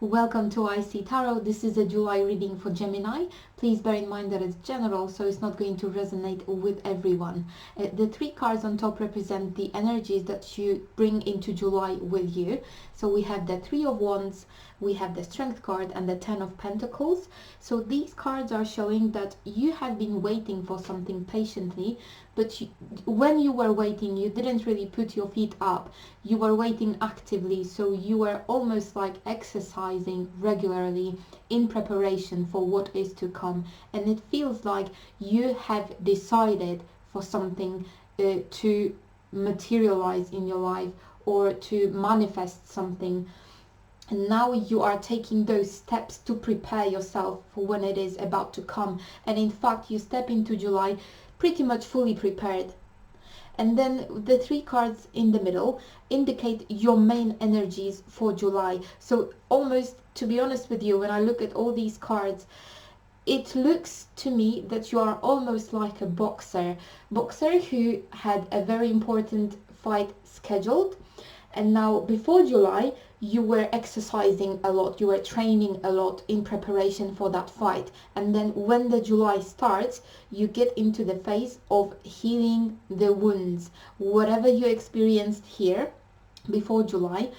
Welcome to IC Tarot. This is a July reading for Gemini. Please bear in mind that it's general, so it's not going to resonate with everyone. The three cards on top represent the energies that you bring into July with you. So we have the Three of Wands, we have the Strength card, and the Ten of Pentacles. So these cards are showing that you have been waiting for something patiently, but when you were waiting, you didn't really put your feet up. You were waiting actively, so you were almost like exercising regularly in preparation for what is to come. And it feels like you have decided for something to materialize in your life or to manifest something. And now you are taking those steps to prepare yourself for when it is about to come. And in fact, you step into July pretty much fully prepared. And then the three cards in the middle indicate your main energies for July. So almost, to be honest with you, when I look at all these cards, it looks to me that you are almost like a boxer who had a very important fight scheduled. And now before July, you were exercising a lot, you were training a lot in preparation for that fight. And then when the July starts, you get into the phase of healing the wounds. Whatever you experienced here before July,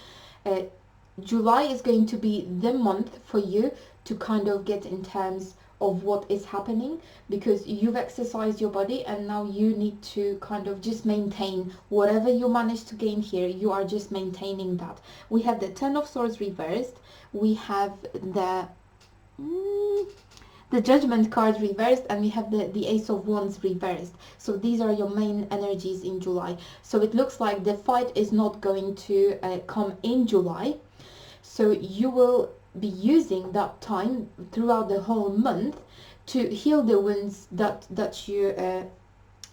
July is going to be the month for you to kind of get in terms of what is happening, because you've exercised your body and now you need to kind of just maintain whatever you managed to gain here. You are just maintaining that. We have the Ten of Swords reversed, we have the Judgment card reversed, and we have the Ace of Wands reversed. So these are your main energies in July. So it looks like the fight is not going to come in July, so you will be using that time throughout the whole month to heal the wounds that you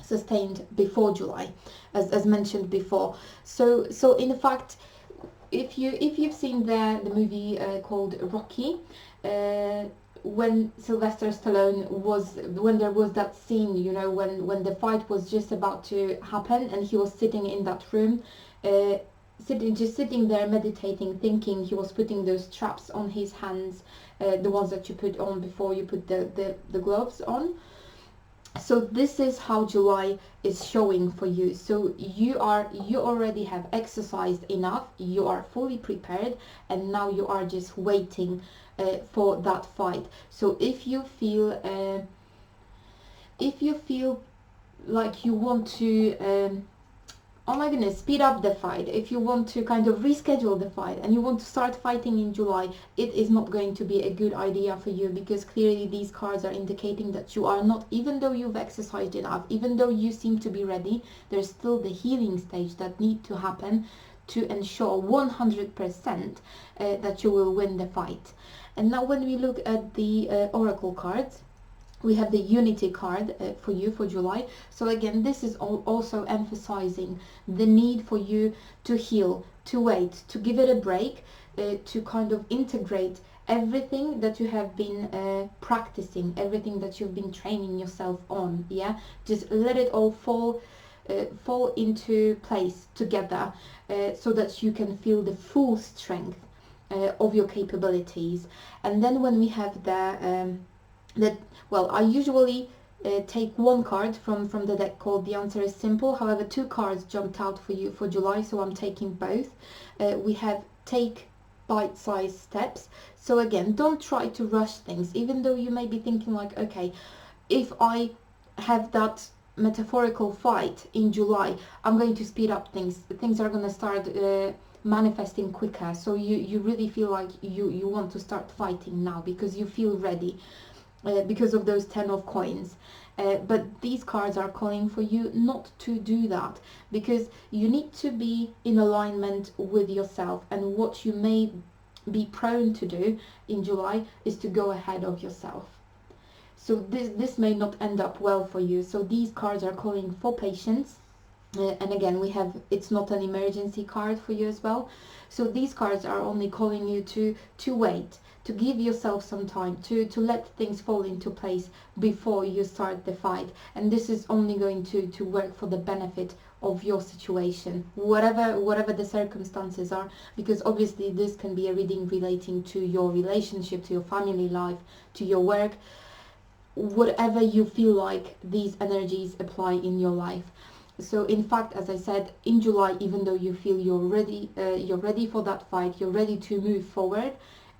sustained before July, as mentioned before. So in fact, if you've seen the movie called Rocky, when Sylvester Stallone when there was that scene, you know, when the fight was just about to happen and he was sitting in that room, sitting there meditating, thinking. He was putting those straps on his hands, the ones that you put on before you put the gloves on. So this is how July is showing for you. So you already have exercised enough, you are fully prepared, and now you are just waiting for that fight. So if you feel like you want to oh my goodness, speed up the fight, if you want to kind of reschedule the fight and you want to start fighting in July, it is not going to be a good idea for you, because clearly these cards are indicating that you are not, even though you've exercised enough, even though you seem to be ready, there's still the healing stage that need to happen to ensure 100% that you will win the fight. And now when we look at the oracle cards, we have the Unity card for you for July. So again, this is also emphasizing the need for you to heal, to wait, to give it a break, to kind of integrate everything that you have been practicing, everything that you've been training yourself on. Yeah, just let it all fall into place together, so that you can feel the full strength of your capabilities. And then when we have I usually take one card from the deck called The Answer is Simple. However, two cards jumped out for you for July, so I'm taking both. We have Take Bite-sized Steps. So again, don't try to rush things, even though you may be thinking like, okay, if I have that metaphorical fight in July, I'm going to speed up things. Things are going to start manifesting quicker. So you really feel like you want to start fighting now because you feel ready. Because of those 10 of coins, but these cards are calling for you not to do that, because you need to be in alignment with yourself, and what you may be prone to do in July is to go ahead of yourself. So this may not end up well for you. So these cards are calling for patience, and again, we have, it's not an emergency card for you as well. So these cards are only calling you to wait, to give yourself some time, to let things fall into place before you start the fight. And this is only going to work for the benefit of your situation, whatever the circumstances are, because obviously this can be a reading relating to your relationship, to your family life, to your work, whatever you feel like these energies apply in your life. So in fact, as I said, in July, even though you feel you're ready for that fight, you're ready to move forward,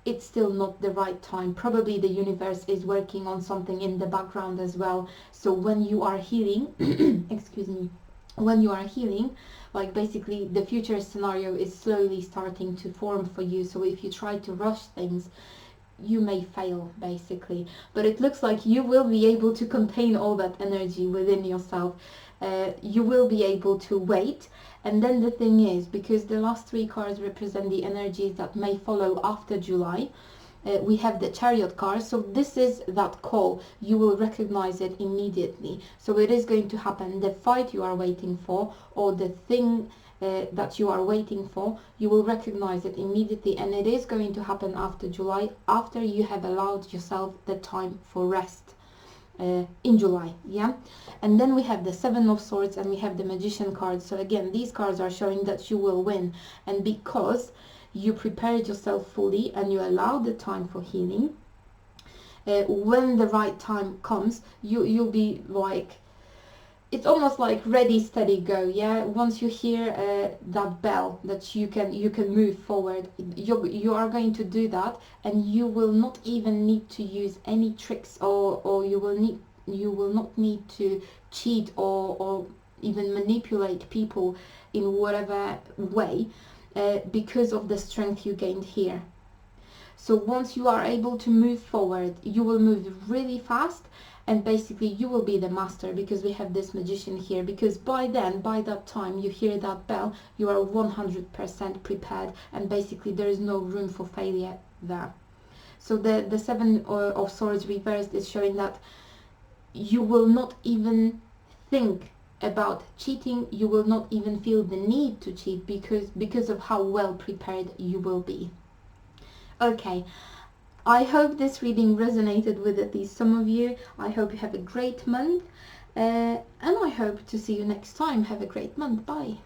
it's still not the right time. Probably the universe is working on something in the background as well. So when you are healing, excuse me, when you are healing, like basically the future scenario is slowly starting to form for you. So if you try to rush things, you may fail basically, but it looks like you will be able to contain all that energy within yourself. You will be able to wait. And then the thing is, because the last 3 cards represent the energies that may follow after July, we have the Chariot card. So this is that call. You will recognize it immediately. So it is going to happen. The fight you are waiting for, or the thing that you are waiting for, you will recognize it immediately, and it is going to happen after July, after you have allowed yourself the time for rest. In July, yeah. And then we have the 7 of Swords and we have the Magician card. So again, these cards are showing that you will win, and because you prepared yourself fully and you allowed the time for healing, when the right time comes, you'll be like, it's almost like ready, steady, go. Yeah, once you hear that bell that you can move forward, you are going to do that, and you will not even need to use any tricks, or you will not need to cheat or even manipulate people in whatever way, because of the strength you gained here. So once you are able to move forward, you will move really fast, and basically you will be the master, because we have this Magician here, because by that time you hear that bell, you are 100% prepared, and basically there is no room for failure there. So the 7 of Swords reversed is showing that you will not even think about cheating, you will not even feel the need to cheat, because of how well prepared you will be. Okay, I hope this reading resonated with at least some of you. I hope you have a great month, and I hope to see you next time. Have a great month. Bye.